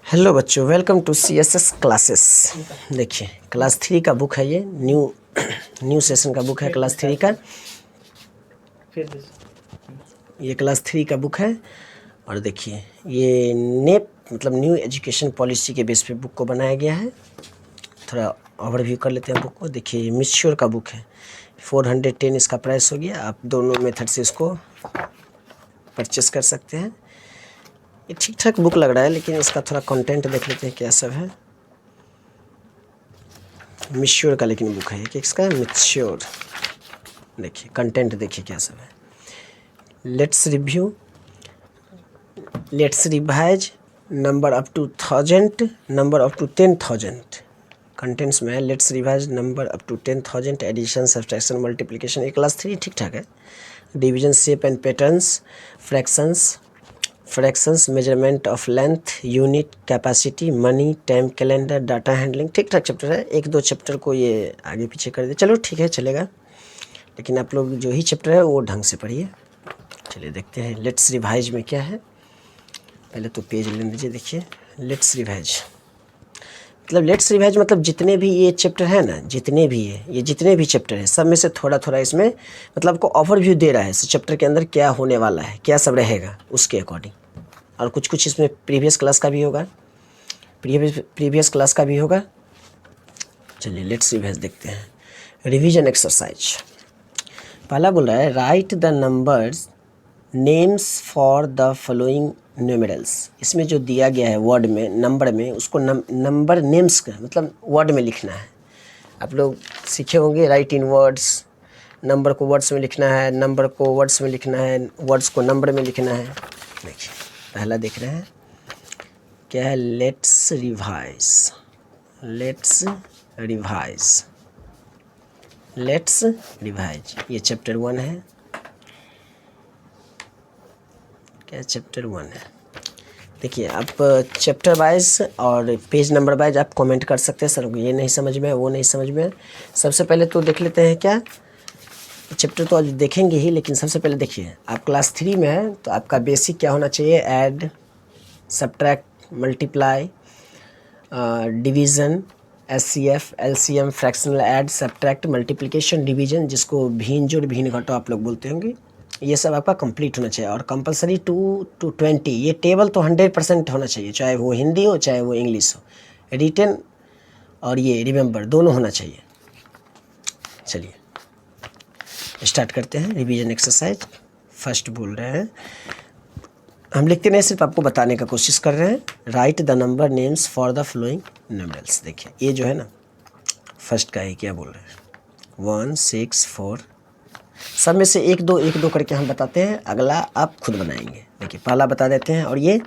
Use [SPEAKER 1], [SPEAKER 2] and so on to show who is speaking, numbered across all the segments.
[SPEAKER 1] Hello बच्चों, welcome to CSS classes. देखिए class 3 का बुक है, ये न्यू सेशन का बुक है क्लास 3 का। ये क्लास 3 का बुक है और देखिए ये नेप मतलब न्यू एजुकेशन पॉलिसी के बेस पे बुक को बनाया गया है। थोड़ा ओवरव्यू कर लेते हैं बुक को। देखिए ये मिश्योर का बुक है, 410 इसका प्राइस हो गया। आप दोनों मेथड से इसको परचेस कर सकते हैं। ये ठीक ठाक बुक लग रहा है, लेकिन इसका थोड़ा कंटेंट देख लेते हैं क्या सब है। मिश्योर का लेकिन बुक है, कि इसका मिश्योर। देखिए कंटेंट देखिए क्या सब है। Let's revise number up to 1000, number up to 10,000 contents में है। Let's revise number up to 10,000, addition, subtraction, multiplication. ये क्लास 3 ठीक ठाक है। Division, shape and patterns, fractions, measurement of length, unit, capacity, money, time, calendar, data handling. ठीक ठाक chapter है। एक दो चैप्टर को ये आगे पीछे कर दे, चलो ठीक है चलेगा, लेकिन आप लोग जो ही चैप्टर है वो ढंग से पढ़िए। चलिए देखते हैं लेट्स रिवाइज में क्या है। पहले तो पेज ले लीजिए। देखिए लेट्स रिवाइज मतलब जितने भी ये चैप्टर है ना, जितने भी चैप्टर है, सब में से थोड़ा थोड़ा इसमें मतलब आपको ओवरव्यू दे रहा है चैप्टर के अंदर क्या होने वाला है, क्या सब रहेगा उसके अकॉर्डिंग। और कुछ कुछ इसमें प्रीवियस क्लास का भी होगा, प्रीवियस क्लास का भी होगा। चलिए लेट्स रिवाइज देखते हैं। रिवीजन एक्सरसाइज पहला बोल रहा है, right the numbers names for the following numerals. इसमें जो दिया गया है वर्ड में, नंबर में, उसको नंबर नेम्स का मतलब वर्ड में लिखना है। आप लोग सीखे होंगे राइट इन वर्ड्स, नंबर को वर्ड्स में लिखना है, नंबर को वर्ड्स में लिखना है, वर्ड्स को नंबर में लिखना है। देखिए पहला देख रहे हैं क्या है, लेट्स रिवाइज। ये चैप्टर 1 है। क्या चैप्टर 1 है। देखिए आप चैप्टर वाइज और पेज नंबर वाइज आप कमेंट कर सकते हैं, सर ये नहीं समझ में, वो नहीं समझ में। सबसे पहले तो देख लेते हैं क्या चैप्टर, तो आज देखेंगे ही, लेकिन सबसे पहले देखिए आप क्लास 3 में है तो आपका बेसिक क्या होना चाहिए, add, subtract, multiply, division, SCF, LCM, fractional add, subtract, multiplication, division, जिसको भिन्न जोड़ भिन्न घटाओ आप लोग बोलते होंगे। ये सब आपका कंप्लीट होना चाहिए। और कंपलसरी 2 to 20 ये टेबल तो 100% होना चाहिए, चाहे वो हिंदी हो चाहे वो इंग्लिश हो। रिटन और ये रिमेंबर दोनों होना चाहिए। चलिए स्टार्ट करते हैं रिवीजन एक्सरसाइज। फर्स्ट बोल रहे हैं, हम लिखते नहीं, सिर्फ आपको बताने का कोशिश कर रहे हैं। Right the number names for the flowing numerals. देखिए ये जो है ना, फर्स्ट का है, क्या बोल रहे हैं, 1, 6, 4। सब में से एक दो करके हम बताते हैं, अगला आप खुद बनाएंगे। देखिए पहला बता देते हैं और ये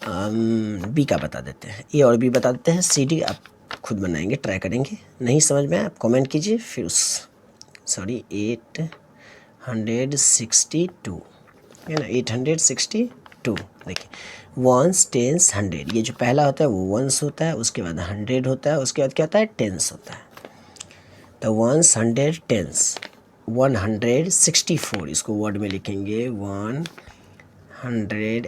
[SPEAKER 1] बी का बता देते हैं, ए और बी बता देते हैं, CD आप खुद बनाएंगे, ट्राई करेंगे। नहीं समझ में आप कमेंट कीजिए। फिर 862 है ना, 862। देखिए 1s, 10s, 100। ये जो पहला होता है वो 1s होता है, उसके बाद 100 होता है, उसके बाद क्या होता है, 10s होता है। तो 1s, 100, 10s, 164 इसको वर्ड में लिखेंगे, 100 HUNDRED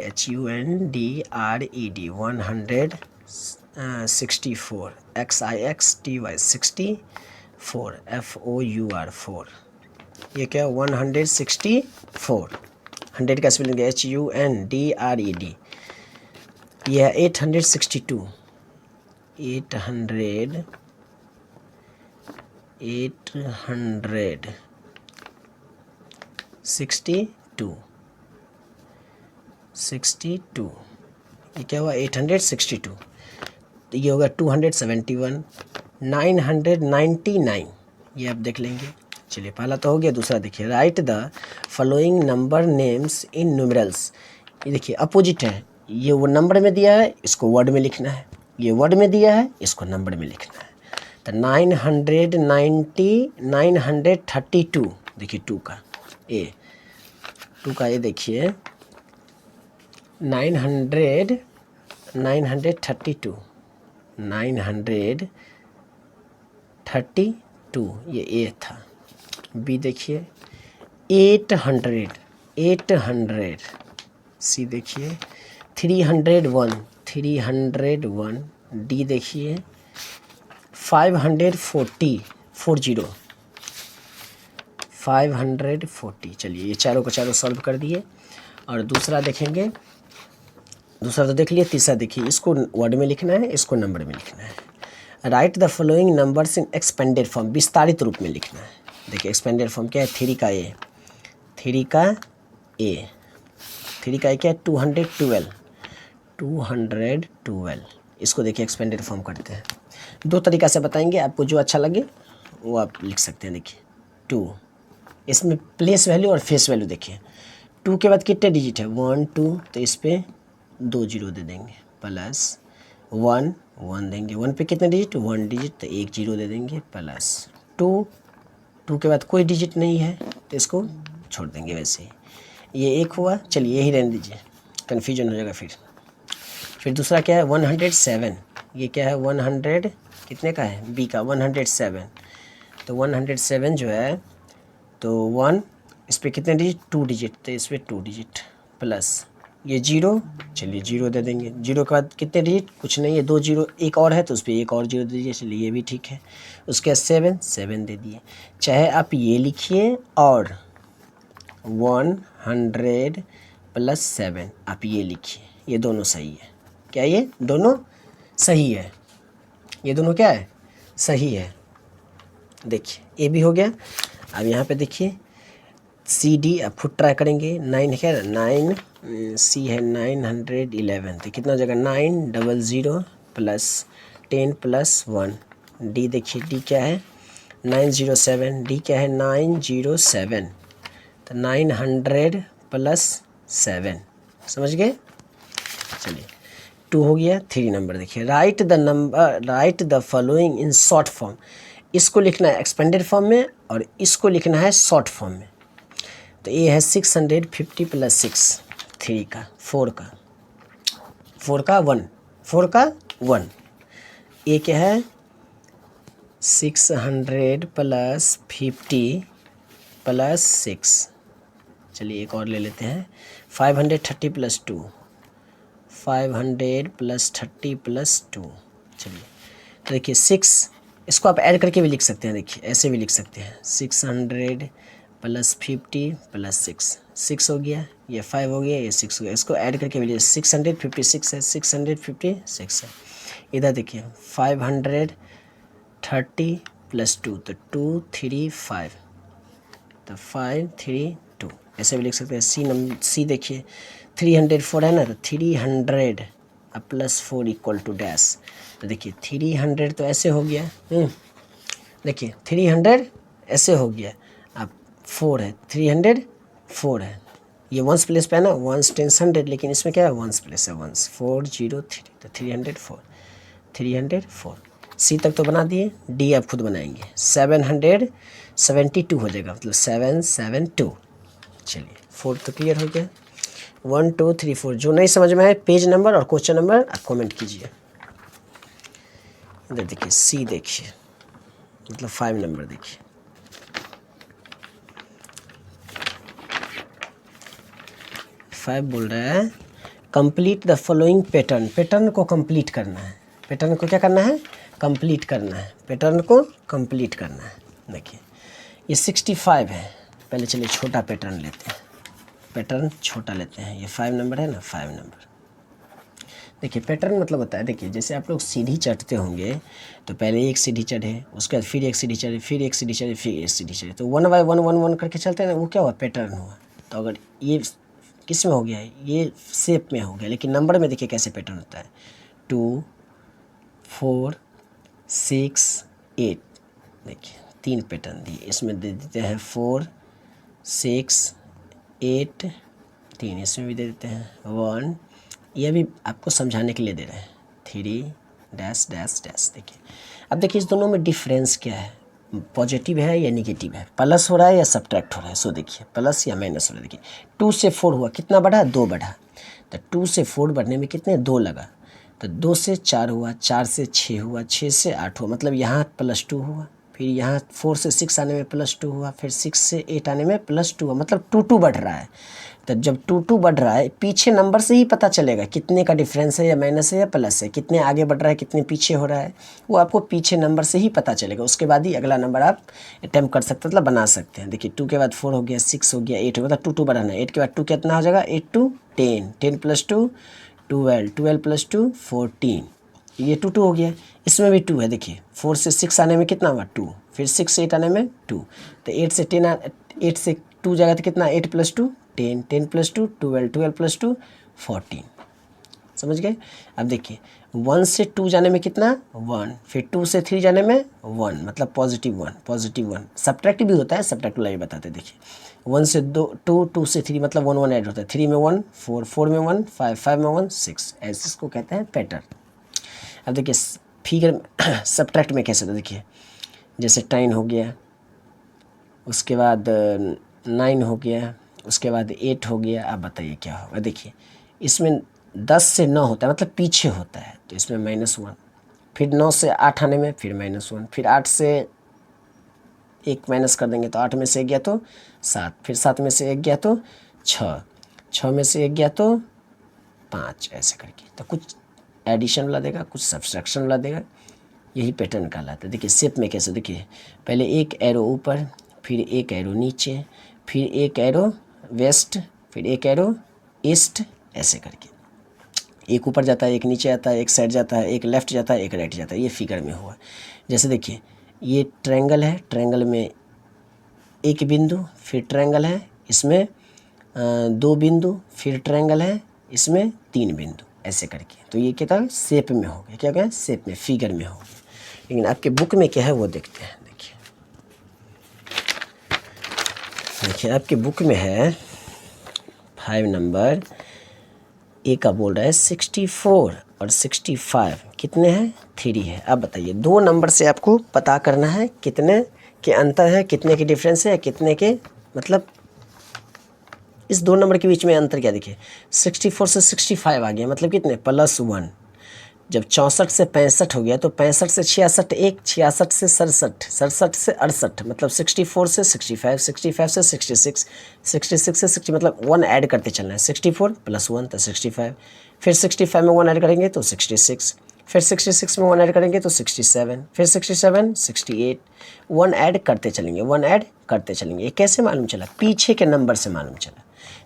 [SPEAKER 1] 164, XIXTY 64, FOUR 4। ये क्या 164, 100 का स्पेलिंग HUNDRED। यह है 862, 862। ये क्या हुआ 862। तो ये होगा 271, 999। ये आप देख लेंगे। चलिए पहला तो हो गया। दूसरा देखिए, right the following number names in numerals. ये देखिए अपोजिट है, ये वो नंबर में दिया है, इसको वर्ड में लिखना है। ये वर्ड में दिया है, इसको नंबर में लिखना है। तो 932। देखिए 2 का ए देखिए 932, 932 ये ए था। बी देखिए 800, सी देखिए 301, 301, डी देखिए 540, 540। चलिए ये चारों को चारों सॉल्व कर दिए। और दूसरा देखेंगे, दूसरा तो देख लिए, तीसरा देखिए, इसको वर्ड में लिखना है, इसको नंबर में लिखना है। Right the following numbers in expanded form, विस्तारित रूप में लिखना है। देखिए एक्सपेंडेड फॉर्म क्या है, 3 का ए, 3 का ए, 3 का ए क्या है 212, 212। इसको देखिए एक्सपेंडेड फॉर्म करते हैं। 2 तरीक़ा से बताएंगे, आपको जो अच्छा लगे वो आप लिख सकते हैं। देखिए 2, इसमें प्लेस वैल्यू और फेस वैल्यू देखिए। 2 के बाद कितने डिजिट है 1 2, तो इस पर 2 जीरो दे देंगे, प्लस 1 1 देंगे। 1 पे कितने डिजिट 1 डिजिट, तो 1 जीरो दे देंगे, प्लस 2 के बाद कोई डिजिट नहीं है तो इसको छोड़ देंगे वैसे ही। ये 1 हुआ, चलिए यही रहने दीजिए, कन्फ्यूजन हो जाएगा फिर दूसरा क्या है 107, ये क्या है 100 कितने का है बी का 107। तो 107 जो है तो 1, इस पर कितने डिजिट 2 डिजिट, तो इस पर 2 डिजिट, प्लस ये 0, चलिए 0 दे देंगे। 0 के बाद कितने डिजिट कुछ नहीं है, 2 जीरो, एक और है तो उस पर एक और 0 दे दीजिए, चलिए ये भी ठीक है। उसके बाद 7 दे दिए। चाहे आप ये लिखिए और 100 + 7 आप ये लिखिए, ये दोनों सही है। क्या ये दोनों सही है, ये दोनों क्या है सही है। देखिए ये भी हो गया। अब यहाँ पे देखिए सी डी आप खुद ट्राई करेंगे। 9 है 9, सी है 911, तो कितना हो जाएगा 900 + 10 + 1। डी देखिए डी क्या है 907, डी क्या है 907, तो 900 + 7, समझ गए। चलिए 2 हो गया। 3 नंबर देखिए, right the following in short form. इसको लिखना है एक्सपेंडेड फॉर्म में और इसको लिखना है शॉर्ट फॉर्म में। तो ये है 650 + 6, 3 का 4 का 1, ये क्या है 600 + 50 + 6। चलिए एक और ले लेते हैं 530 + 2, 500 + 30 + 2। चलिए तो देखिए 6, इसको आप ऐड करके भी लिख सकते हैं। देखिए ऐसे भी लिख सकते हैं 600 + 50 + 6, 6 हो गया, ये 5 हो गया, ये 6 हो गया। इसको ऐड करके भी 656 है, 656 है। इधर देखिए 530 + 2, तो 235, तो 532, ऐसे भी लिख सकते हैं। सी देखिए 304 है ना, तो 300 + 4 = डैश। तो देखिए 300 तो ऐसे हो गया, देखिए 300 ऐसे हो गया। अब 4 है, 304 है, ये वंस प्लेस पे है ना, वंस 10 100, लेकिन इसमें क्या है वंस प्लेस है, वंस 403, तो 304। सी तक तो बना दिए, डी आप खुद बनाएंगे 772 हो जाएगा, मतलब 772। चलिए 4 तो क्लियर हो गया। 1 2 3 4, जो नहीं समझ में आए पेज नंबर और क्वेश्चन नंबर आप कमेंट कीजिए। इधर देखिए सी देखिए, मतलब 5 नंबर देखिए, फाइव बोल रहा है complete the following pattern. Pattern को कंप्लीट करना है, पैटर्न को क्या करना है कंप्लीट करना है, पैटर्न को कंप्लीट करना है। देखिए ये 65 है, पहले चलिए छोटा पैटर्न लेते हैं, पैटर्न छोटा लेते हैं। ये 5 नंबर है ना, 5 नंबर। देखिए पैटर्न मतलब होता है, देखिए जैसे आप लोग सीढ़ी चढ़ते होंगे तो पहले एक सीढ़ी चढ़े, उसके बाद फिर एक सीढ़ी चढ़े, फिर एक सीढ़ी चढ़े, फिर एक सीढ़ी चढ़े, तो 1 बाय 1 1 1 करके चलते हैं ना, वो क्या हुआ पैटर्न हुआ। तो अगर ये किस में हो गया है, ये शेप में हो गया, लेकिन नंबर में देखिए कैसे पैटर्न होता है 2 4 6 8। देखिए 3 पैटर्न दिए, इसमें दे देते हैं 4 6 8 3, इसमें भी दे देते हैं 1, ये भी आपको समझाने के लिए दे रहे हैं 3 डैश डैश डैश। देखिए अब देखिए इस दोनों में डिफरेंस क्या है, पॉजिटिव है या निगेटिव है, प्लस हो रहा है या सब्ट्रैक्ट हो रहा है। सो देखिए प्लस या माइनस हो रहा है। देखिए 2 से 4 हुआ, कितना बढ़ा 2 बढ़ा, तो 2 से 4 बढ़ने में कितने 2 लगा, तो 2 से 4 हुआ, 4 से 6 हुआ, 6 से 8 हुआ, मतलब यहाँ +2 हुआ, फिर यहाँ 4 से 6 आने में +2 हुआ, फिर 6 से 8 आने में +2 हुआ, मतलब 2 बढ़ रहा है। तो जब 2 बढ़ रहा है, पीछे नंबर से ही पता चलेगा कितने का डिफरेंस है, या माइनस है या प्लस है, कितने आगे बढ़ रहा है कितने पीछे हो रहा है, वो आपको पीछे नंबर से ही पता चलेगा। उसके बाद ही अगला नंबर आप अटैम्प्ट कर सकते हैं, मतलब बना सकते हैं। देखिए 2 के बाद 4 हो गया, 6 हो गया, 8 हो गया, मतलब 2 बढ़ाना है। 8 के बाद 2 कितना हो जाएगा, 8 2 10, 10 + 2 12, 12 + 2 14, ये 2 2 हो गया। इसमें भी 2 है, देखिए 4 से 6 आने में कितना हुआ 2, फिर 6 से 8 आने में 2, तो 8 से 10 8 से 2 जाएगा तो कितना 8 + 2 10, 10 + 2 12, 12 + 2 14, समझ गए। अब देखिए 1 से 2 जाने में कितना 1, फिर 2 से 3 जाने में 1, मतलब +1 सब्ट्रैक्ट भी होता है, सब्ट्रैक्ट वाला भी बताते हैं। देखिए 1 से 2 2 से 3 मतलब 1 1 ऐड होता है, 3 में 1 4, 4 में 1 5, 5 में 1 6, ऐसे इसको कहते हैं पैटर्न। अब देखिए फिगर सब्ट्रैक्ट में कैसे होता है, देखिए जैसे 10 हो गया, उसके बाद 9 हो गया, उसके बाद 8 हो गया। आप बताइए क्या होगा। देखिए इसमें 10 से 9 होता है, मतलब पीछे होता है, तो इसमें -1, फिर 9 से 8 आने में फिर -1, फिर 8 से 1 माइनस कर देंगे तो 8 में से 1 गया तो 7, फिर 7 में से 1 गया तो 6, 6 में से 1 गया तो 5, ऐसे करके। तो कुछ एडिशन वाला देगा, कुछ सब्सट्रैक्शन वाला देगा, यही पैटर्न कहलाता है। देखिए शेप में कैसे, देखिए पहले एक एरो ऊपर, फिर एक एरो नीचे, फिर एक एरो वेस्ट, फिर एक एरो ईस्ट, ऐसे करके एक ऊपर जाता है, एक नीचे आता है, एक साइड जाता है, एक लेफ़्ट जाता है, एक राइट जाता है। ये फिगर में हुआ। जैसे देखिए ये ट्रायंगल है, ट्रायंगल में एक बिंदु, फिर ट्रायंगल है इसमें 2 बिंदु, फिर ट्रायंगल है इसमें 3 बिंदु, ऐसे करके। तो ये क्या था, शेप में हो गया, क्या क्या शेप में, फिगर में हो गया। लेकिन आपके बुक में क्या है वो देखते हैं। देखिए आपके बुक में है 5 नंबर, ए का बोल रहा है 64 और 65 कितने हैं 3 है। अब बताइए 2 नंबर से आपको पता करना है कितने के अंतर है, कितने के डिफरेंस है, कितने के मतलब इस 2 नंबर के बीच में अंतर क्या। देखिए 64 से 65 आ गया, मतलब कितने +1। जब 64 से 65 हो गया तो 65 से 66 1, 66 से 67, 67 से 68, मतलब 64 से 65, 65 से 66, 66 से 60, मतलब 1 ऐड करते चलना है। 64 + 1 तो 65, फिर 65 में 1 ऐड करेंगे तो 66, फिर 66 में 1 ऐड करेंगे तो 67, फिर 67 68, 1 ऐड करते चलेंगे, 1 ऐड करते चलेंगे। ये कैसे मालूम चला, पीछे के नंबर से मालूम चला।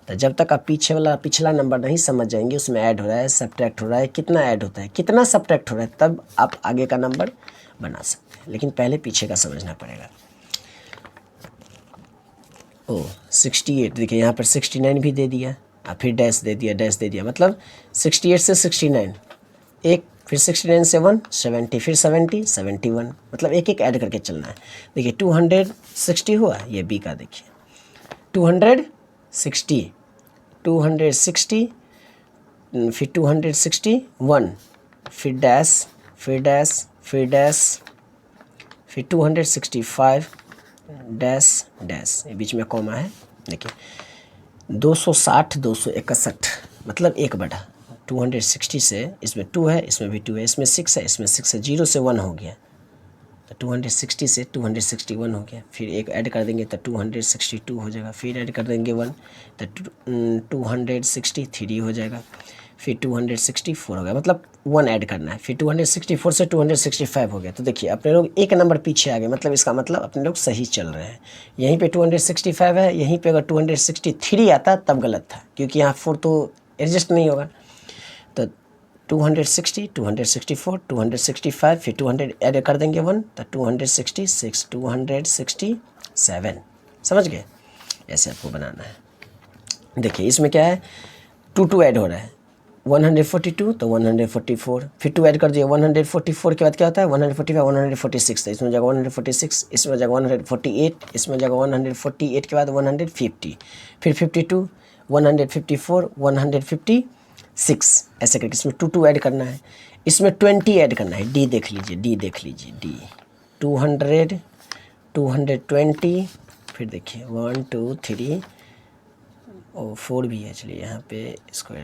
[SPEAKER 1] तो जब तक आप पीछे वाला पिछला नंबर नहीं समझ जाएंगे, उसमें ऐड हो रहा है सब्ट्रैक्ट हो रहा है, कितना ऐड होता है कितना सब्ट्रैक्ट हो रहा है, तब आप आगे का नंबर बना सकते हैं। लेकिन पहले पीछे का समझना पड़ेगा। 68, देखिए यहाँ पर 69 भी दे दिया, फिर डैश दे दिया, डैश दे दिया, मतलब 68 से 69 एक, फिर 69 से 1 70, फिर 70 71, मतलब एक एक ऐड करके चलना है। देखिए 260 हुआ, ये बी का देखिए 260, 260, फिर 261, फिर डैश, फिर डैश, फिर डैश, फिर 265 डैश डैश, ये बीच में कॉमा है। देखिए 260 261, मतलब एक बढ़ा 260 से, इसमें 2 है, इसमें भी 2 है, इसमें 6 है, इसमें 6 है, 0 से 1 हो गया तो 260 से 261 हो गया, फिर एक ऐड कर देंगे तो 262 हो जाएगा, फिर ऐड कर देंगे 1 तो 263 हो जाएगा, फिर 264 हो गया, मतलब 1 ऐड करना है, फिर 264 से 265 हो गया। तो देखिए अपने लोग एक नंबर पीछे आ गए, मतलब इसका मतलब अपने लोग सही चल रहे हैं। यहीं पे 265 है, यहीं पे अगर 263 आता तब गलत था, क्योंकि यहाँ 4 तो एडजस्ट नहीं होगा। तो 260, 264, 265, फिर 200 ऐड कर देंगे 1 तो 266, 267, समझ गए। ऐसे आपको बनाना है। देखिए इसमें क्या है 2 ऐड हो रहा है, 142 तो 144, फिर 2 ऐड कर दिए, 144 के बाद क्या होता है 145 146, तो इसमें जगह 146, इसमें जगह 148, इसमें जगह 148 के बाद 150, फिर 52 154 156, ऐसे करके इसमें 2 ऐड करना है, इसमें 20 ऐड करना है। डी देख लीजिए, डी देख लीजिए, डी 200 220, फिर देखिए 1 2 3 और 4 भी है, चलिए यहाँ पे इसको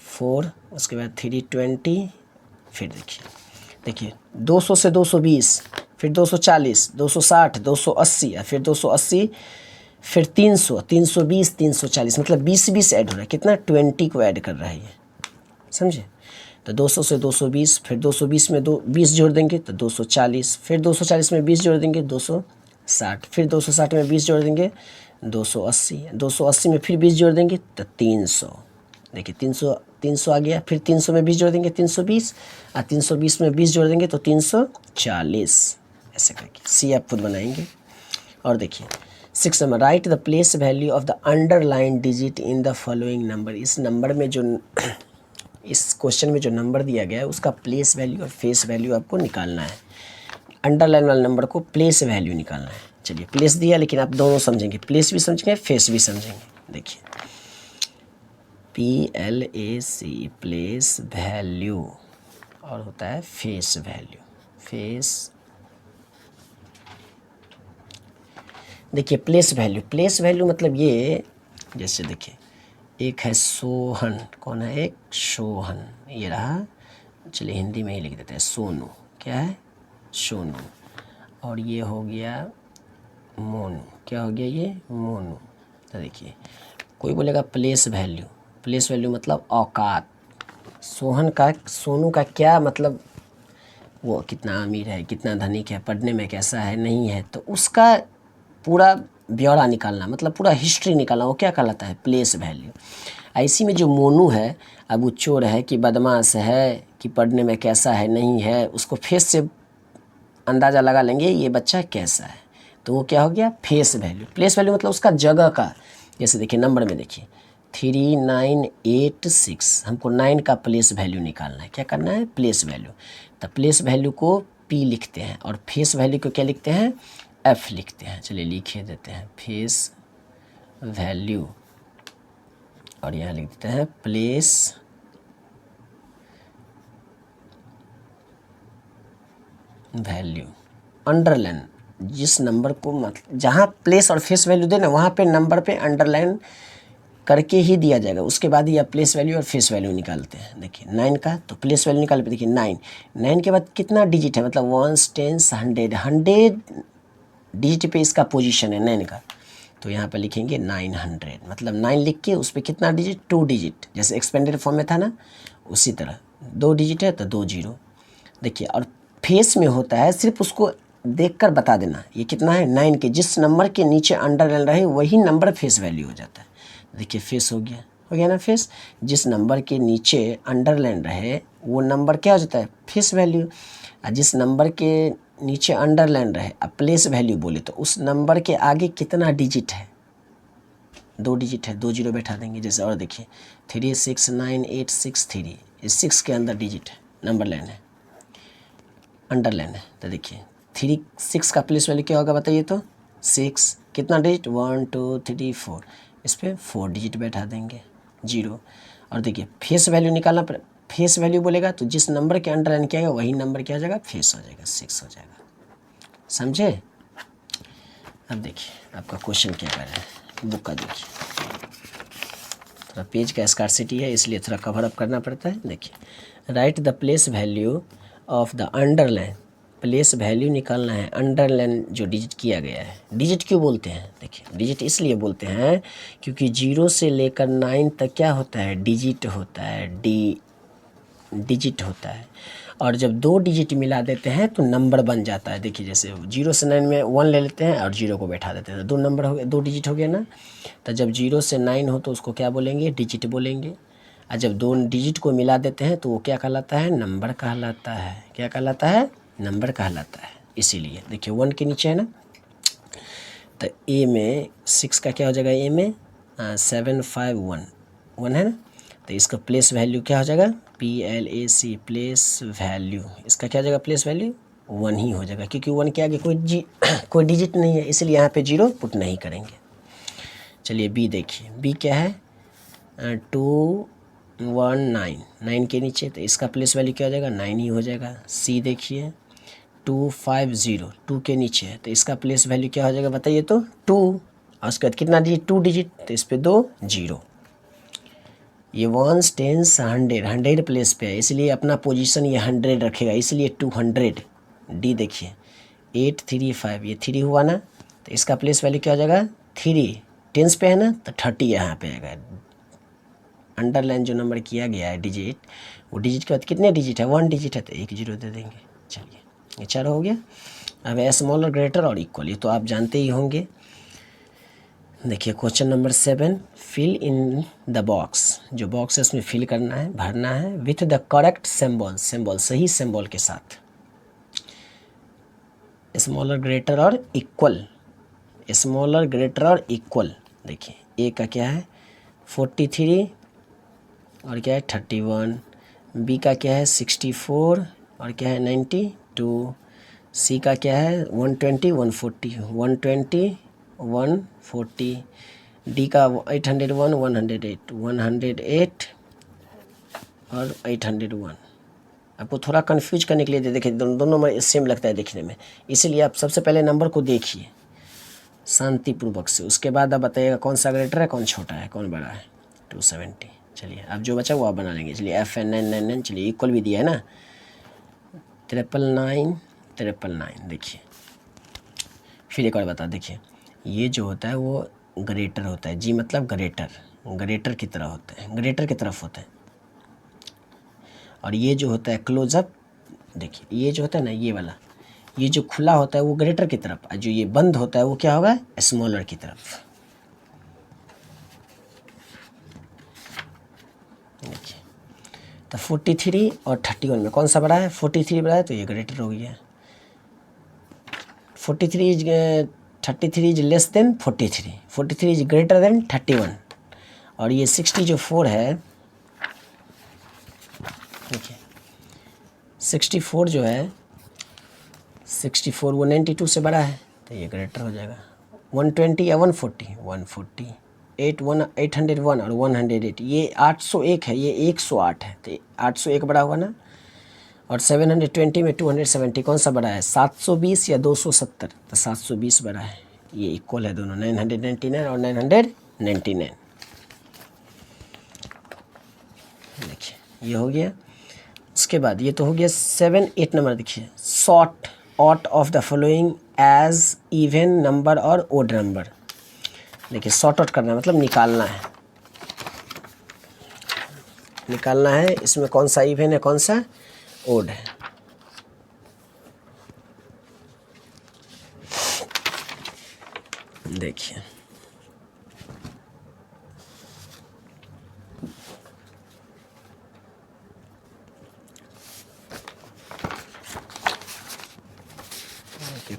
[SPEAKER 1] 4, उसके बाद 320, फिर देखिए 200 से 220, फिर 240, 260, 280, फिर 280, फिर 300, 320, 340, मतलब 20 ऐड हो रहा है। कितना? 20 को ऐड कर रहा है ये, समझे। तो 200 से 220, फिर 220 में 20 जोड़ देंगे तो 240, फिर 240 में 20 जोड़ देंगे 260, फिर 260 में 20 जोड़ देंगे 280, 280 में फिर 20 जोड़ देंगे तो 300। देखिए 300 आ गया, फिर 300 में 20 जोड़ देंगे 320, और 320 में 20 जोड़ देंगे तो 340, ऐसे करके। सी आप खुद बनाएंगे। और देखिए 6 number, right the place value of the underline digit in the following number. इस नंबर में जो इस क्वेश्चन में जो नंबर दिया गया है उसका प्लेस वैल्यू और फेस वैल्यू आपको निकालना है। अंडरलाइन वाले नंबर को प्लेस वैल्यू निकालना है। चलिए प्लेस दिया, लेकिन आप दोनों समझेंगे, प्लेस भी समझेंगे फेस भी समझेंगे। देखिए PLAC प्लेस वैल्यू, और होता है फेस वैल्यू। फेस, देखिए प्लेस वैल्यू मतलब ये, जैसे देखिए एक है सोहन, कौन है? एक सोहन, ये रहा। चलिए हिंदी में ही लिख देते हैं, सोनू। क्या है? सोनू। और ये हो गया मोनू। क्या हो गया? ये मोनू। तो देखिए कोई बोलेगा प्लेस वैल्यू मतलब औकात। सोहन का, सोनू का क्या मतलब, वो कितना अमीर है, कितना धनिक है, पढ़ने में कैसा है, नहीं है, तो उसका पूरा ब्यौरा निकालना, मतलब पूरा हिस्ट्री निकालना, वो क्या कहलाता है? Place value. ऐसी में जो मोनू है, अब वो चोर है कि बदमाश है कि पढ़ने में कैसा है, नहीं है, उसको फेस से अंदाज़ा लगा लेंगे ये बच्चा कैसा है, तो वो क्या हो गया? Face value. प्लेस वैल्यू मतलब उसका जगह का। जैसे देखिए नंबर में देखिए 3986, हमको 9 का प्लेस वैल्यू निकालना है। क्या करना है? Place value. तो प्लेस वैल्यू को P लिखते हैं और फेस वैल्यू को क्या लिखते हैं? F लिखते हैं। चलिए लिखे देते हैं फेस वैल्यू, और यहाँ लिख देते हैं प्लेस वैल्यू। अंडरलाइन, जिस नंबर को मतलब जहाँ प्लेस और फेस वैल्यू देना वहाँ पे नंबर पे अंडरलाइन करके ही दिया जाएगा, उसके बाद ही आप प्लेस वैल्यू और फेस वैल्यू निकालते हैं। देखिए 9 का तो प्लेस वैल्यू निकाल पे, देखिए 9 के बाद कितना डिजिट है, मतलब 1 10 100 डिजिट पे इसका पोजीशन है 9 का, तो यहाँ पे लिखेंगे 900, मतलब 9 लिख के उस पर कितना डिजिट? 2 डिजिट, जैसे एक्सपेंडेड फॉर्म में था ना, उसी तरह 2 डिजिट है तो 2 जीरो। देखिए और फेस में होता है, सिर्फ उसको देखकर बता देना ये कितना है, 9 के जिस नंबर के नीचे अंडरलाइन रहे वही नंबर फेस वैल्यू हो जाता है। देखिए फेस हो गया ना फेस, जिस नंबर के नीचे अंडरलाइन रहे वो नंबर क्या हो जाता है? Face value. और जिस नंबर के नीचे अंडरलाइन रहे अब प्लेस वैल्यू बोले तो उस नंबर के आगे कितना डिजिट है? 2 डिजिट है, 2 जीरो बैठा देंगे। जैसे और देखिए 369863, ये 6 के अंदर डिजिट है, नंबर लाइन है, अंडरलाइन है। तो देखिए 6 का प्लेस वैल्यू क्या होगा बताइए? तो 6 कितना डिजिट? 1 2 3 4, इस पर 4 डिजिट बैठा देंगे, 0। और देखिए फेस वैल्यू निकालना पर, फेस वैल्यू बोलेगा तो जिस नंबर के अंडरलाइन किया गया वही नंबर क्या हो जाएगा? फेस हो जाएगा, 6 हो जाएगा। समझे? अब देखिए आपका क्वेश्चन क्या कर रहा है, बुक का देखिए, थोड़ा पेज का स्कार्सिटी है इसलिए थोड़ा कवर अप करना पड़ता है। देखिए right the place value of the underline, place value निकालना है, अंडरलाइन जो डिजिट किया गया है। डिजिट क्यों बोलते हैं? देखिए डिजिट इसलिए बोलते हैं क्योंकि 0 से लेकर 9 तक क्या होता है? डिजिट होता है, डिजिट होता है। और जब 2 डिजिट मिला देते हैं तो नंबर बन जाता है। देखिए जैसे 0 से 9 में 1 ले लेते हैं और 0 को बैठा देते हैं तो 2 नंबर हो गया, 2 डिजिट हो गया ना। तो जब 0 से 9 हो तो उसको क्या बोलेंगे? डिजिट बोलेंगे। और जब 2 डिजिट को मिला देते हैं तो वो क्या कहलाता है? नंबर कहलाता है। क्या कहलाता है? नंबर कहलाता है। इसीलिए देखिए 1 के नीचे है ना, तो ए में 6 का क्या हो जाएगा? ए में 751 1 है ना, तो इसका प्लेस वैल्यू क्या हो जाएगा? PLAC प्लेस वैल्यू, इसका क्या हो जाएगा? प्लेस वैल्यू 1 ही हो जाएगा, क्योंकि 1 के आगे कोई डिजिट नहीं है, इसलिए यहाँ पे 0 पुट नहीं करेंगे। चलिए बी देखिए, बी क्या है? 219, 9 के नीचे, तो इसका प्लेस वैल्यू क्या हो जाएगा? 9 ही हो जाएगा। सी देखिए 250, 2 के नीचे है तो इसका प्लेस वैल्यू क्या हो जाएगा बताइए? तो 2, और उसके बाद कितना डिजिट? 2 डिजिट, तो इस पर 2 जीरो। ये 1 10 100 प्लेस पे है, इसलिए अपना पोजीशन ये 100 रखेगा, इसलिए 200। डी देखिए 835, ये 3 हुआ ना, तो इसका प्लेस वैल्यू क्या हो जाएगा 3, टेंस पे है ना तो 30 यहाँ पे आएगा। अंडरलाइन जो नंबर किया गया है डिजिट, वो डिजिट के बाद कितने डिजिट है, 1 डिजिट है, तो 1 जीरो दे देंगे। चलिए ये 4 हो गया। अब स्मॉलर ग्रेटर और इक्वल, ये तो आप जानते ही होंगे। देखिए question number 7, fill in the box, जो बॉक्स है उसमें फिल करना है, भरना है with the correct symbol, symbol सही सिंबल के साथ, स्मॉलर ग्रेटर और इक्वल, स्मॉलर ग्रेटर और इक्वल। देखिए ए का क्या है 43 और क्या है 31, बी का क्या है 64 और क्या है 92, सी का क्या है 120 140 120 140, डी का 801 108 108 और 801। आपको थोड़ा कन्फ्यूज करने के लिए देखिए दोनों नंबर सेम लगता है देखने में, इसीलिए आप सबसे पहले नंबर को देखिए शांतिपूर्वक से, उसके बाद आप बताइएगा कौन सा ग्रेटर है, कौन छोटा है, कौन बड़ा है। 270। चलिए अब जो बचा वो आप बना लेंगे। चलिए FN999, चलिए इक्वल भी दिया है ना, 999 999। देखिए फिर एक और बता, देखिए ये जो होता है वो ग्रेटर होता है, जी मतलब ग्रेटर, ग्रेटर की तरह होता है, ग्रेटर की तरफ होता है। और ये जो होता है क्लोजअप, देखिए ये जो होता है ना ये वाला, ये जो खुला होता है वो ग्रेटर की तरफ, और जो ये बंद होता है वो क्या होगा स्मॉलर की तरफ। देखिए तो 43 और 31 में कौन सा बड़ा है, 43 बड़ा है तो ये ग्रेटर हो गया। 33 is less than 43, 43 is greater than 31। और ये 60 जो 4 है, देखिए 64 जो है 64 वो 92 से बड़ा है तो ये ग्रेटर हो जाएगा। 120 या 140 140, 801 और 108, ये 801 है, ये 108 है, तो 801 बड़ा होगा ना। और 720 में 270 कौन सा बड़ा है, 720 या 270, तो 720 बड़ा है। ये इक्वल है दोनों, 999 और 999। देखिए ये हो गया। उसके बाद ये तो हो गया 7 8 नंबर। देखिए sort out of the following as even number और ओड नंबर। देखिए सॉर्ट आउट करना मतलब निकालना है, निकालना है इसमें कौन सा इवन है कौन सा ओड है। देखिए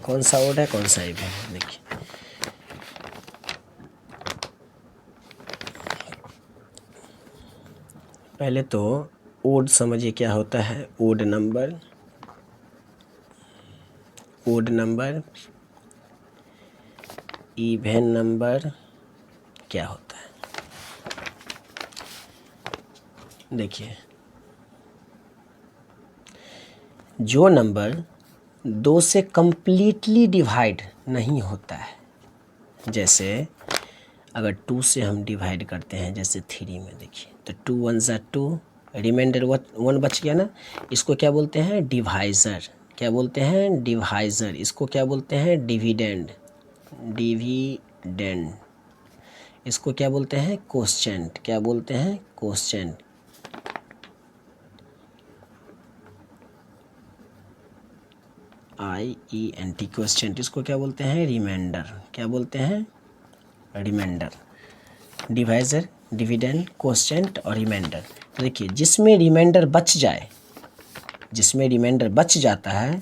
[SPEAKER 1] कौन सा ओड है कौन सा इवन है। देखिए पहले तो ओड समझिए क्या होता है, odd number, odd number, even number क्या होता है। देखिए जो नंबर 2 से कंप्लीटली डिवाइड नहीं होता है, जैसे अगर 2 से हम डिवाइड करते हैं जैसे 3 में, देखिए तो 2 1 ज़ा 2, रिमाइंडर 1 बच गया ना, इसको क्या बोलते हैं डिवाइज़र, क्या बोलते हैं डिवाइज़र। इसको क्या बोलते हैं डिविडेंड, डिविडेंड। इसको क्या बोलते हैं कोशेंट, क्या बोलते हैं कोशेंट। IENT quotient. इसको क्या बोलते हैं रिमाइंडर, क्या बोलते हैं रिमाइंडर। डिवाइज़र, डिविडेंड, कोशेंट और रिमाइंडर। देखिए जिसमें रिमाइंडर बच जाए, जिसमें रिमाइंडर बच जाता है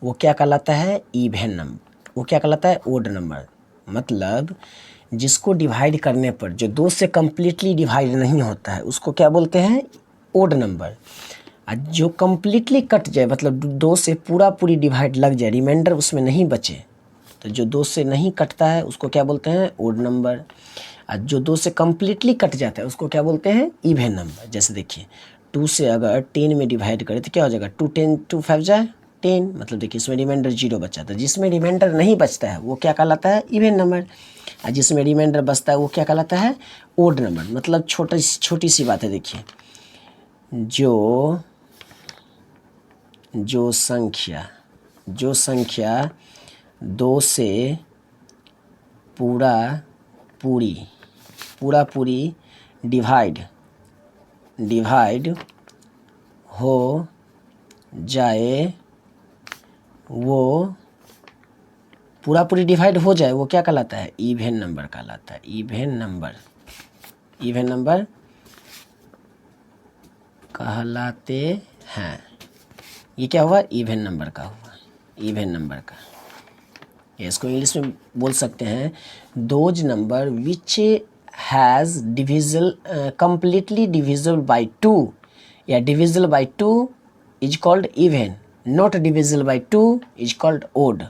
[SPEAKER 1] वो क्या कहलाता है इवन नंबर, वो क्या कहलाता है ओड नंबर। मतलब जिसको डिवाइड करने पर जो 2 से कम्प्लीटली डिवाइड नहीं होता है उसको क्या बोलते हैं ओड नंबर। और जो कम्प्लीटली कट जाए मतलब 2 से पूरी डिवाइड लग जाए, रिमाइंडर उसमें नहीं बचे, तो जो 2 से नहीं कटता है उसको क्या बोलते हैं ओड नंबर। और जो 2 से कम्प्लीटली कट जाता है उसको क्या बोलते हैं इवन नंबर। जैसे देखिए 2 से अगर 10 में डिवाइड करें तो क्या हो जाएगा 2 10 2 5 जाए 10, मतलब देखिए इसमें रिमाइंडर 0 बचा था। जिसमें रिमाइंडर नहीं बचता है वो क्या कहलाता है इवन नंबर, और जिसमें रिमाइंडर बचता है वो क्या कहलाता है ओड नंबर। मतलब छोटी सी बात है। देखिए जो संख्या जो संख्या 2 से पूरा पूरी डिवाइड हो जाए, वो पूरी डिवाइड हो जाए वो क्या कहलाता है? इवन नंबर कहलाता है। इवन नंबर कहलाते हैं। ये क्या हुआ? इवन नंबर का हुआ, इवन नंबर का। इसको इंग्लिश में बोल सकते हैं those number which has divisible completely divisible by 2 या divisible by 2 is called even, not divisible by 2 is called odd.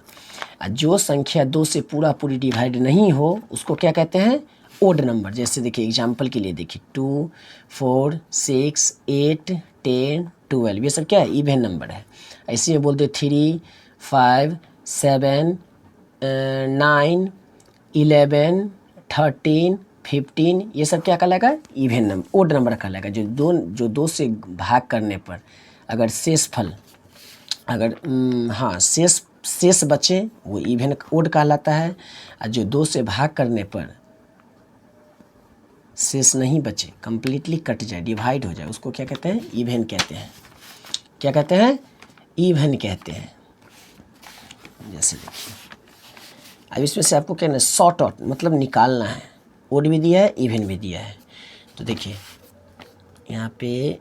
[SPEAKER 1] जो संख्या 2 से पूरी डिवाइड नहीं हो उसको क्या कहते हैं? Odd number. जैसे देखिए एग्जाम्पल के लिए देखिए 2, 4, 6, 8, 10, 12, ये सब क्या है? इवन नंबर है। ऐसे में बोलते 3, 5, 7, 9, 11, 13, 15, ये सब क्या कहलाएगा? इवन नंबर, ओड नंबर कहलाएगा। जो दो से भाग करने पर अगर शेषफल शेष बचे वो इवन ओड कहलाता है। और जो 2 से भाग करने पर शेष नहीं बचे, कंप्लीटली कट जाए, डिवाइड हो जाए, उसको क्या कहते हैं? इवन कहते हैं। क्या कहते हैं? इवन कहते हैं। जैसे देखिए अब इसमें से आपको क्या है? सॉर्ट आउट मतलब निकालना है। ओड भी दिया है, इवन भी दिया है। तो देखिए यहाँ पे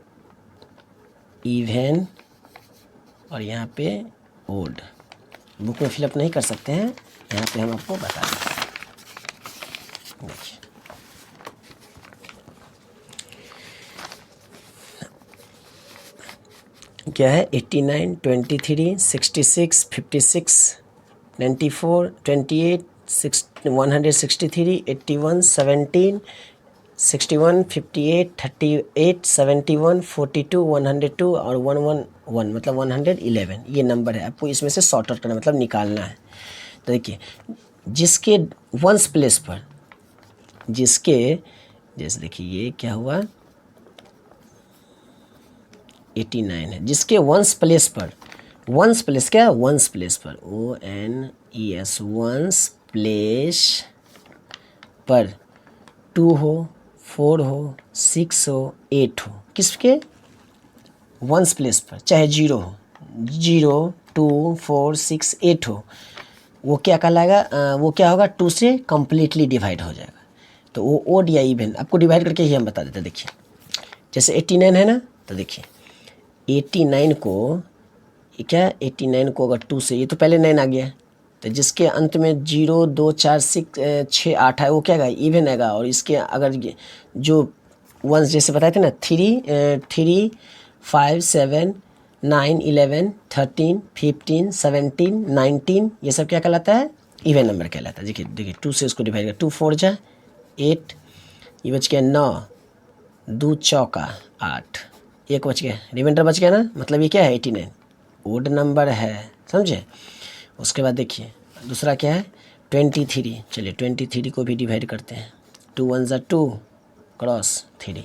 [SPEAKER 1] इवन और यहाँ पे ओड, बुक में फिलअप नहीं कर सकते हैं, यहाँ पे हम आपको बता देते हैं। देखिए क्या है? 89, 23, 66, 56, 94, 28, 163, 81, 17, 61, 58, 38, 71, 42, 102 और 111 मतलब 111 ये नंबर है। आपको इसमें से सॉर्ट आउट करना मतलब निकालना है। तो देखिए जिसके वंस प्लेस पर, जिसके जैसे देखिए ये क्या हुआ? 89 है। जिसके वंस प्लेस पर, वंस प्लेस क्या है? वंस प्लेस पर, ONES, वंस प्लेस पर 2 हो, 4 हो, 6 हो, 8 हो, किसके? वंस प्लेस पर, चाहे 0 हो, 0, 2, 4, 6, 8 हो, वो क्या कहलाएगा? वो क्या होगा? 2 से कम्प्लीटली डिवाइड हो जाएगा। तो वो ओड या इवन आपको डिवाइड करके ही हम बता देते हैं। देखिए जैसे 89 है ना, तो देखिए 89 को क्या है? 89 को अगर 2 से, ये तो पहले 9 आ गया, तो जिसके अंत में 0, 2, 4, 6, 8 है वो क्या आएगा? इवन आएगा। और इसके अगर जो वंस जैसे बताए थे ना 3, 5, 7, 9, 11, 13, 15, 17, 19, ये सब क्या कहलाता है? इवन नंबर कहलाता है। देखिए 2 से इसको डिवाइड कर, 2 4 जा 8, ये बच गया 9, 2 चौका 8, 1 बच गया, रिमाइंडर बच गया ना, मतलब ये क्या है? 89 ओड नंबर है, समझे? उसके बाद देखिए दूसरा क्या है? 23। चलिए 23 को भी डिवाइड करते हैं। 2 1 ज़ा 2 क्रॉस 3,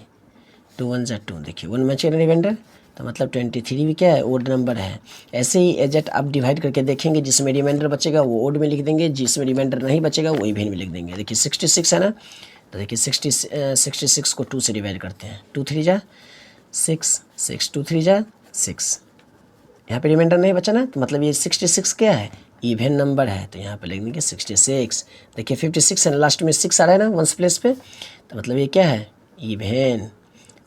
[SPEAKER 1] 2 1 ज़ा 2, देखिए 1 में चले रिमाइंडर, तो मतलब 23 भी क्या है? ओड नंबर है। ऐसे ही एजेट आप डिवाइड करके देखेंगे, जिसमें रिमाइंडर बचेगा वो ओड में लिख देंगे, जिसमें रिमाइंडर नहीं बचेगा वो इवन में लिख देंगे। देखिए 66 है ना, तो देखिए 66 को 2 से डिवाइड करते हैं। 2 3 जा 6, 6 2 3 जा 6, यहाँ पे रिमाइंडर नहीं बचा ना, तो मतलब ये 66 क्या है? इवन नंबर है। तो यहाँ पे लिख देंगे 66। देखिए 56 है, लास्ट में 6 आ रहा है ना वंस प्लेस पे, तो मतलब ये क्या है? इवन।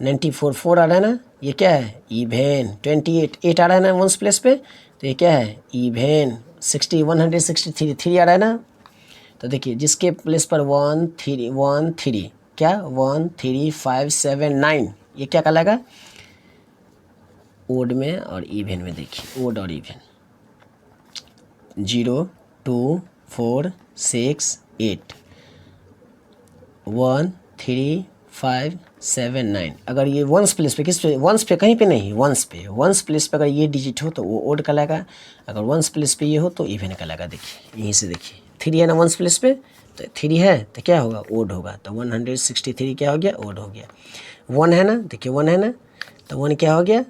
[SPEAKER 1] 94 4 आ रहा है ना, ये क्या है? इवन। 28 8 आ रहा है ना वंस प्लेस पे, तो ये क्या है? इवन। 163 3 आ रहा है ना, तो देखिए जिसके प्लेस पर 1 3 क्या 1 3 5 7 9, ये क्या कहलाएगा? ओड में और इवन में। देखिए ओड और इवन 0 2 4 6 8 1 3 5 7 9। अगर ये वंस प्लेस पे, किस पे? वंस पे, कहीं पे नहीं, वंस पे। वंस प्लेस पे अगर ये डिजिट हो तो वो ओड कहलाएगा, अगर वंस प्लेस पे ये हो तो इवन कहलाएगा। देखिए यहीं से देखिए 3 है ना वंस प्लेस पे, तो 3 है तो क्या होगा? ओड होगा। तो 163 क्या हो गया? ओड हो गया। 1 है ना, देखिए 1 है ना, तो 1 क्या हो गया?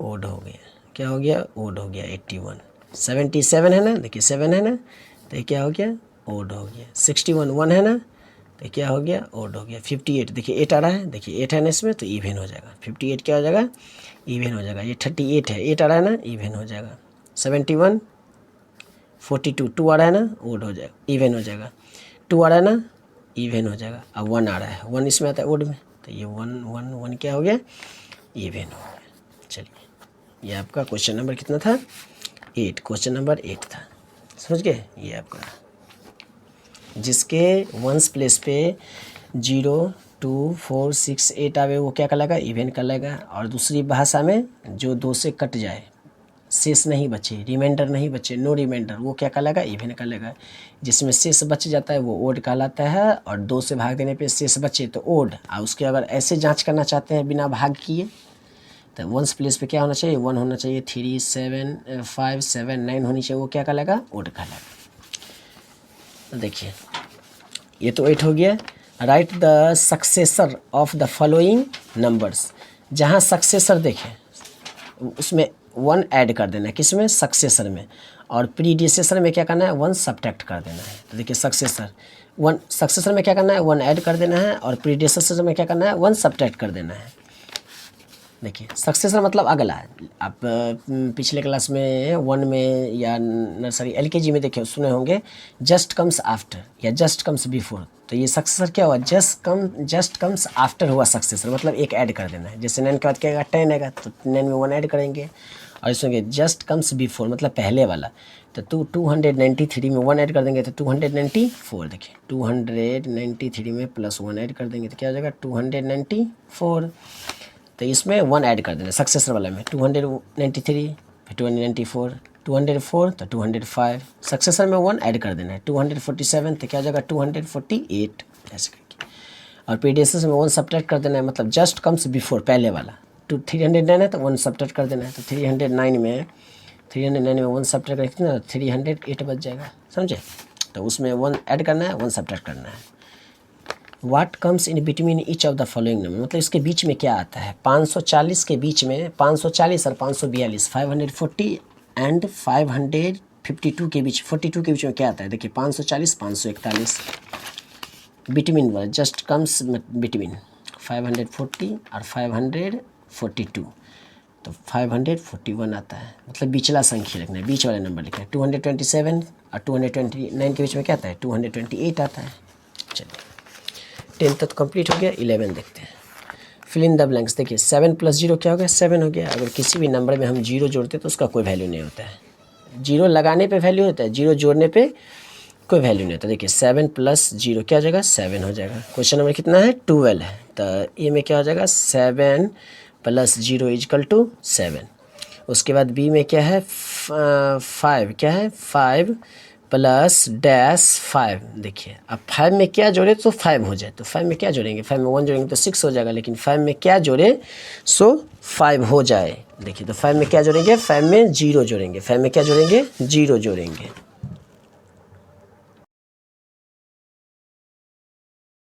[SPEAKER 1] ओड हो गया। क्या हो गया, ओड हो गया 81। 77 है ना, देखिए 7 है ना, तो ये क्या हो गया, ओड हो गया। 61 1 है ना, तो क्या हो गया, ओड हो गया। 58 देखिए 8 आ रहा है, देखिए 8 है ना इसमें, तो इवन हो जाएगा। 58 क्या हो जाएगा, इवन हो जाएगा। ये 38 है, 8 आ रहा है ना, इवन हो जाएगा। 71 42 2 आ रहा है ना, ओड हो जाएगा, इवन हो जाएगा। 2 आ रहा है ना, इवन हो जाएगा। अब 1 आ रहा है, 1 इसमें आता है ओड में, तो ये 1 1 1 क्या हो गया, इवन हो गया। चलिए, ये आपका क्वेश्चन नंबर कितना था, 8, क्वेश्चन नंबर 8 था। समझ गए, ये आपका जिसके वंस प्लेस पे 0 2 4 6 8 आवे वो क्या कहलाएगा, इवन कहलाएगा। और दूसरी भाषा में जो 2 से कट जाए, शेष नहीं बचे, रिमाइंडर नहीं बचे, नो रिमाइंडर, वो क्या कहलाएगा, इवन कहलाएगा। जिसमें शेष बच जाता है वो ओड कहलाता है, और 2 से भाग देने पे शेष बचे तो ओड। और उसके अगर ऐसे जांच करना चाहते हैं बिना भाग किए, तो वंस प्लेस पे क्या होना चाहिए, 1 होना चाहिए, 3 7 5 7 9 होनी चाहिए, वो क्या कहलाएगा, ओड कहलाएगा। तो देखिए ये तो 8 हो गया। Right the successor of the following numbers. जहाँ सक्सेसर देखें उसमें 1 ऐड कर देना है, किसमें, सक्सेसर में। और प्रीडिसेसर में क्या करना है, 1 सब्ट्रैक्ट कर देना है। तो देखिए सक्सेसर 1, सक्सेसर में क्या करना है, 1 ऐड कर देना है, और प्रीडिसेसर में क्या करना है, 1 सब्ट्रैक्ट कर देना है। देखिए सक्सेसर मतलब अगला। आप पिछले क्लास में 1 में या नर्सरी LKG में देखे सुने होंगे, जस्ट कम्स आफ्टर या जस्ट कम्स बिफोर। तो ये सक्सेसर क्या हुआ, जस्ट कम्स आफ्टर हुआ सक्सेसर, मतलब एक ऐड कर देना है। जैसे 9 के बाद क्या आएगा, 10 आएगा, तो 9 में 1 ऐड करेंगे। और इसमें जस्ट कम्स बिफोर मतलब पहले वाला, तो 293 में 1 ऐड कर देंगे तो 294। देखिए 293 में +1 ऐड कर देंगे तो क्या हो जाएगा, 294। तो इसमें 1 ऐड कर देना सक्सेसर वाला में, 293 फिर 294 204 तो 205। सक्सेसर में 1 ऐड कर देना है, 247 तो क्या हो जाएगा, 248 ऐसे करके। और प्रीडिसेसर में 1 सब्ट्रैक्ट कर देना है, मतलब जस्ट कम्स बिफोर पहले वाला। 309 है तो 1 सब्ट्रैक्ट कर देना है, तो 309 में 1 सब्ट्रैक्ट करके ना 308 बच जाएगा। समझे, तो उसमें 1 ऐड करना है, 1 सब्ट्रैक्ट करना है। वाट comes in between each of the following number, मतलब इसके बीच में क्या आता है। 540 के बीच में, 540 और 542, 540 एंड 552 के बीच, 42 के बीच में क्या आता है। देखिए 540 541 बिटवीन वाला, जस्ट कम्स बिटवीन 540 और 542, तो 541 आता है, मतलब बीचला संख्या लिखना है, बीच वाले नंबर लिखना है। 227 और 229 के बीच में क्या आता है, 228 आता है। चलिए 10 तक कंप्लीट हो गया। 11 देखते हैं, फिल इन द ब्लैंक्स। देखिए 7 + 0 क्या हो गया, 7 हो गया। अगर किसी भी नंबर में हम 0 जोड़ते तो उसका कोई वैल्यू नहीं होता है। 0 लगाने पे वैल्यू होता है, 0 जोड़ने पे कोई वैल्यू नहीं होता। देखिए 7 + 0 क्या हो जाएगा, 7 हो जाएगा। क्वेश्चन नंबर कितना है, 12 है, तो ए में क्या हो जाएगा, 7 + 0 = 7। उसके बाद बी में क्या है, 5 क्या है, 5 + -5। देखिए अब 5 में क्या जोड़े तो 5 हो जाए, तो 5 में क्या जोड़ेंगे, 5 में 1 जोड़ेंगे तो 6 हो जाएगा, लेकिन 5 में क्या जोड़े सो 5 हो जाए। देखिए तो 5 में क्या जोड़ेंगे, 5 में 0 जोड़ेंगे, 5 में क्या जोड़ेंगे, 0 जोड़ेंगे।